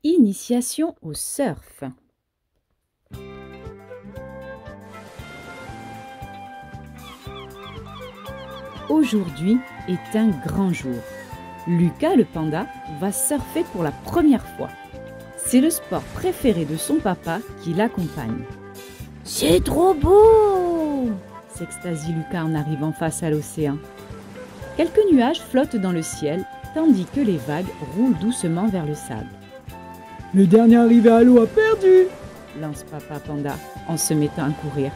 Initiation au surf. Aujourd'hui est un grand jour. Lucas le panda va surfer pour la première fois. C'est le sport préféré de son papa qui l'accompagne. « C'est trop beau !» s'extasie Lucas en arrivant face à l'océan. Quelques nuages flottent dans le ciel, tandis que les vagues roulent doucement vers le sable. « Le dernier arrivé à l'eau a perdu !» lance papa panda en se mettant à courir.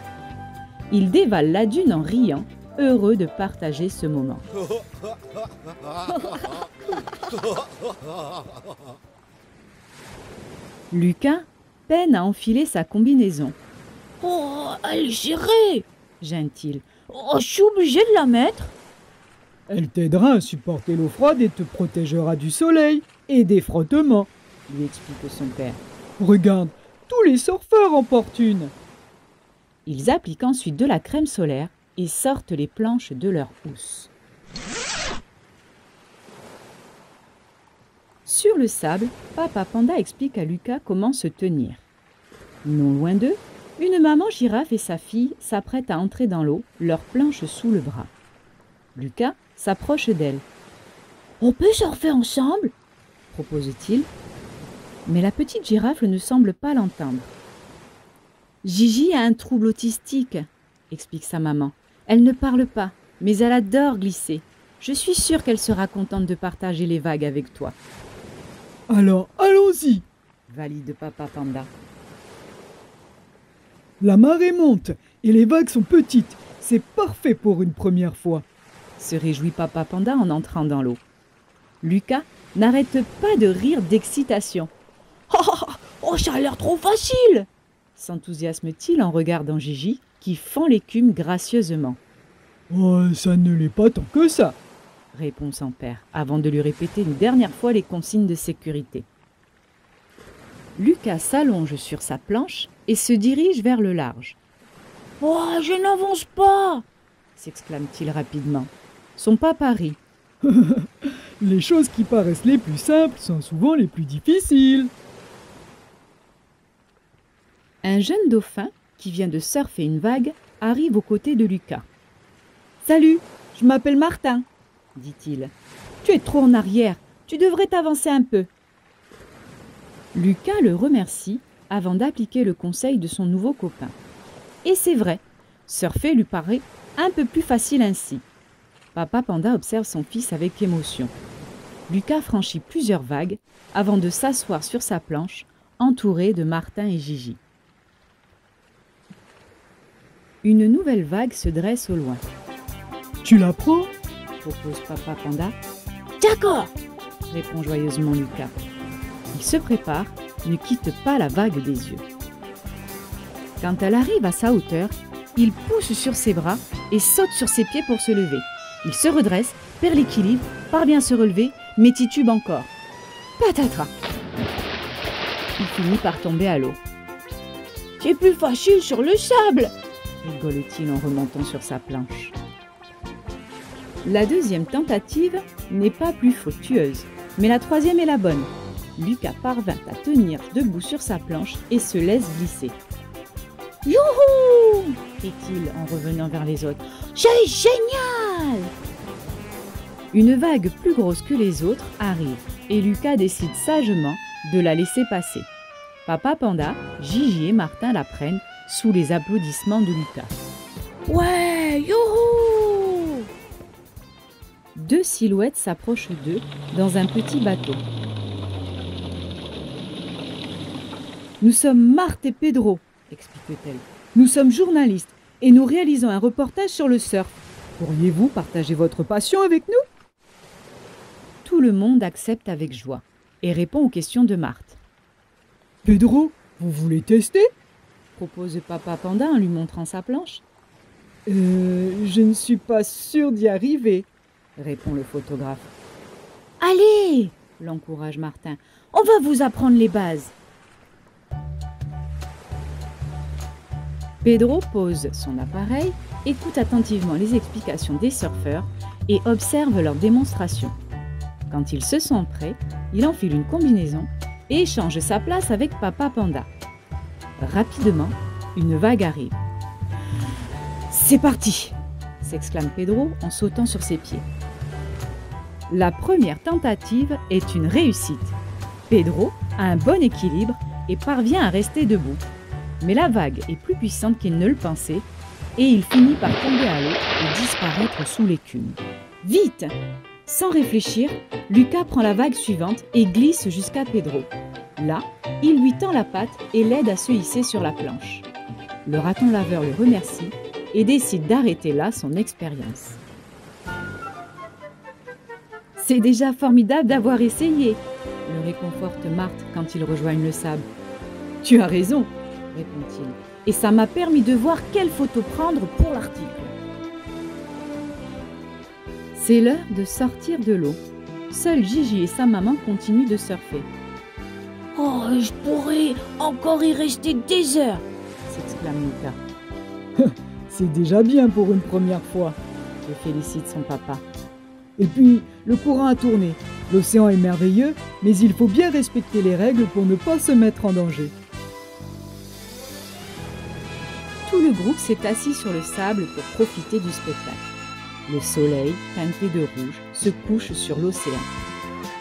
Il dévale la dune en riant, heureux de partager ce moment. Lucas peine à enfiler sa combinaison. « Oh, elle est serrée !» gêne-t-il. « Oh, je suis obligé de la mettre !» Elle t'aidera à supporter l'eau froide et te protégera du soleil et des frottements, lui explique son père. Regarde, tous les surfeurs en portent une. Ils appliquent ensuite de la crème solaire et sortent les planches de leur housse. Sur le sable, papa panda explique à Lucas comment se tenir. Non loin d'eux, une maman girafe et sa fille s'apprêtent à entrer dans l'eau, leurs planches sous le bras. Lucas s'approche d'elle. « On peut surfer ensemble ?» propose-t-il. Mais la petite girafe ne semble pas l'entendre. « Gigi a un trouble autistique », explique sa maman. « Elle ne parle pas, mais elle adore glisser. Je suis sûre qu'elle sera contente de partager les vagues avec toi. » « Alors, allons-y !» valide papa panda. La marée monte et les vagues sont petites. C'est parfait pour une première fois. Se réjouit papa panda en entrant dans l'eau. Lucas n'arrête pas de rire d'excitation. Oh, ça a l'air trop facile !» s'enthousiasme-t-il en regardant Gigi qui fend l'écume gracieusement. « Oh, ça ne l'est pas tant que ça !» répond son père, avant de lui répéter une dernière fois les consignes de sécurité. Lucas s'allonge sur sa planche et se dirige vers le large. « Oh, je n'avance pas !» s'exclame-t-il rapidement. Son papa rit. « Les choses qui paraissent les plus simples sont souvent les plus difficiles. » Un jeune dauphin, qui vient de surfer une vague, arrive aux côtés de Lucas. « Salut, je m'appelle Martin, » dit-il. « Tu es trop en arrière, tu devrais t'avancer un peu. » Lucas le remercie avant d'appliquer le conseil de son nouveau copain. Et c'est vrai, surfer lui paraît un peu plus facile ainsi. Papa panda observe son fils avec émotion. Lucas franchit plusieurs vagues avant de s'asseoir sur sa planche, entouré de Martin et Gigi. Une nouvelle vague se dresse au loin. « Tu la prends ?» propose papa panda. « D'accord !» répond joyeusement Lucas. Il se prépare, ne quitte pas la vague des yeux. Quand elle arrive à sa hauteur, il pousse sur ses bras et saute sur ses pieds pour se lever. Il se redresse, perd l'équilibre, parvient à se relever, mais titube encore. Patatras! Il finit par tomber à l'eau. « C'est plus facile sur le sable !» rigole-t-il en remontant sur sa planche. La deuxième tentative n'est pas plus fructueuse, mais la troisième est la bonne. Lucas parvint à tenir debout sur sa planche et se laisse glisser. « Youhou !» crie-t-il en revenant vers les autres. « C'est génial !» Une vague plus grosse que les autres arrive et Lucas décide sagement de la laisser passer. Papa panda, Gigi et Martin la prennent sous les applaudissements de Lucas. « Ouais, youhou !» Deux silhouettes s'approchent d'eux dans un petit bateau. « Nous sommes Marthe et Pedro, » explique-t-elle. « Nous sommes journalistes et nous réalisons un reportage sur le surf. Pourriez-vous partager votre passion avec nous ?» Tout le monde accepte avec joie et répond aux questions de Marthe. « Pedro, vous voulez tester ?» propose papa panda en lui montrant sa planche. « Je ne suis pas sûr d'y arriver, » répond le photographe. « Allez !» l'encourage Martin. On va vous apprendre les bases. Pedro pose son appareil, écoute attentivement les explications des surfeurs et observe leurs démonstrations. Quand ils se sentent prêts, il enfile une combinaison et échange sa place avec Papa Panda. Rapidement, une vague arrive. « C'est parti !» s'exclame Pedro en sautant sur ses pieds. La première tentative est une réussite. Pedro a un bon équilibre et parvient à rester debout. Mais la vague est plus puissante qu'il ne le pensait et il finit par tomber à l'eau et disparaître sous l'écume. Vite! Sans réfléchir, Lucas prend la vague suivante et glisse jusqu'à Pedro. Là, il lui tend la patte et l'aide à se hisser sur la planche. Le raton laveur le remercie et décide d'arrêter là son expérience. « C'est déjà formidable d'avoir essayé !» le réconforte Marthe quand ils rejoignent le sable. « Tu as raison !» répond-il. « Et ça m'a permis de voir quelle photo prendre pour l'article. » C'est l'heure de sortir de l'eau. Seuls Gigi et sa maman continuent de surfer. « Oh, je pourrais encore y rester des heures !» s'exclame Lucas. « C'est déjà bien pour une première fois !» le félicite son papa. Et puis, le courant a tourné. L'océan est merveilleux, mais il faut bien respecter les règles pour ne pas se mettre en danger. Tout le groupe s'est assis sur le sable pour profiter du spectacle. Le soleil, teinté de rouge, se couche sur l'océan.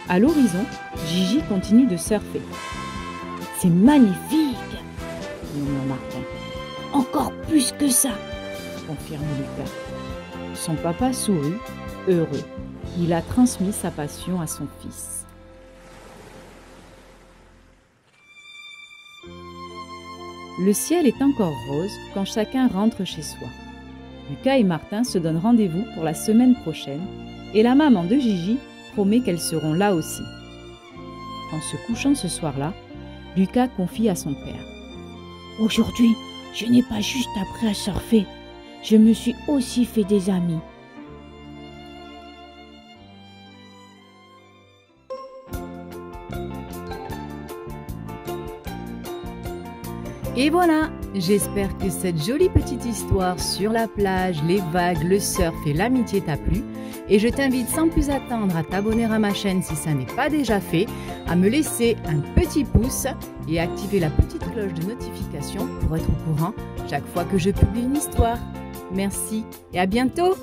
À l'horizon, Gigi continue de surfer. « C'est magnifique !» murmure Martin. « Encore plus que ça !» confirme Lucas. Son papa sourit, heureux. Il a transmis sa passion à son fils. Le ciel est encore rose quand chacun rentre chez soi. Lucas et Martin se donnent rendez-vous pour la semaine prochaine et la maman de Gigi promet qu'elles seront là aussi. En se couchant ce soir-là, Lucas confie à son père. « Aujourd'hui, je n'ai pas juste appris à surfer, je me suis aussi fait des amis. » Et voilà, j'espère que cette jolie petite histoire sur la plage, les vagues, le surf et l'amitié t'a plu. Et je t'invite sans plus attendre à t'abonner à ma chaîne si ça n'est pas déjà fait, à me laisser un petit pouce et à activer la petite cloche de notification pour être au courant chaque fois que je publie une histoire. Merci et à bientôt!